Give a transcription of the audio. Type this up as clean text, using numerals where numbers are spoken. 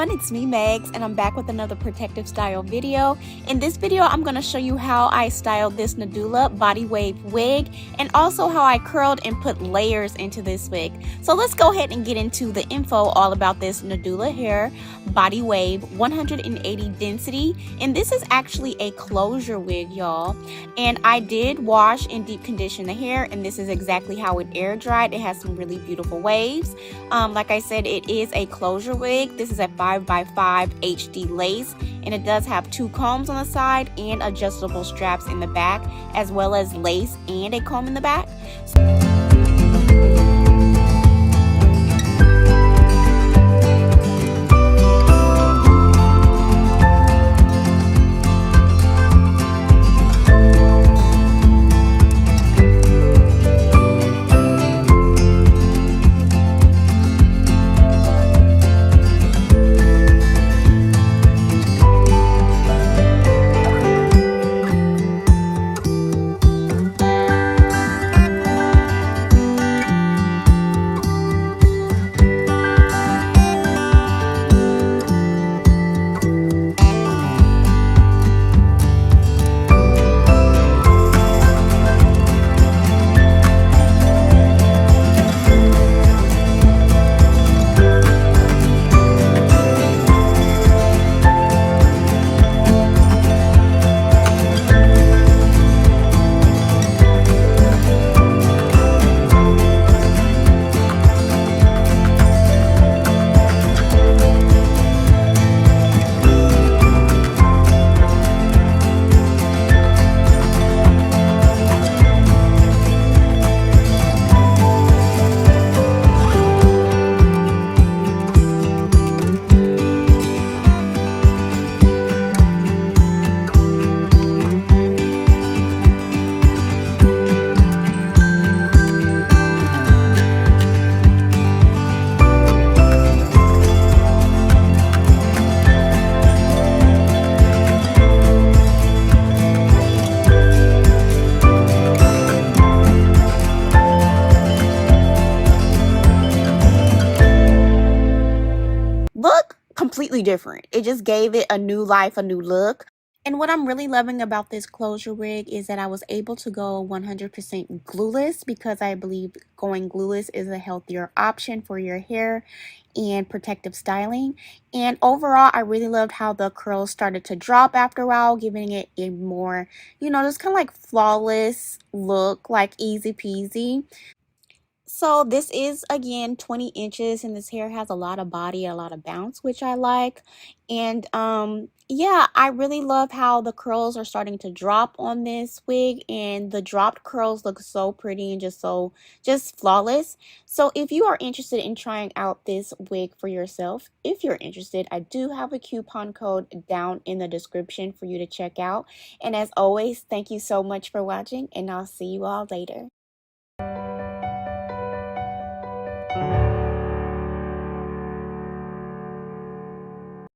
everyone, it's me Megs, and I'm back with another protective style video. In this video I'm going to show you how I styled this Nadula body wave wig and also how I curled and put layers into this wig. So let's go ahead and get into the info all about this Nadula Hair body wave 180 density, and this is actually a closure wig, y'all. And I did wash and deep condition the hair, and this is exactly how it air dried. It has some really beautiful waves. Like I said, it is a closure wig. This is a 5x5 HD lace, and it does have 2 combs on the side and adjustable straps in the back, as well as lace and a comb in the back. Look completely different. It just gave it a new life, a new look. And what I'm really loving about this closure wig is that I was able to go 100% glueless, because I believe going glueless is a healthier option for your hair and protective styling. And overall, I really loved how the curls started to drop after a while, giving it a more, just kind of like flawless look, like easy peasy. So this is, again, 20 inches, and this hair has a lot of body, a lot of bounce, which I like. And yeah, I really love how the curls are starting to drop on this wig, and the dropped curls look so pretty and just flawless. So if you are interested in trying out this wig for yourself, if you're interested, I do have a coupon code down in the description for you to check out. And as always, thank you so much for watching, and I'll see you all later.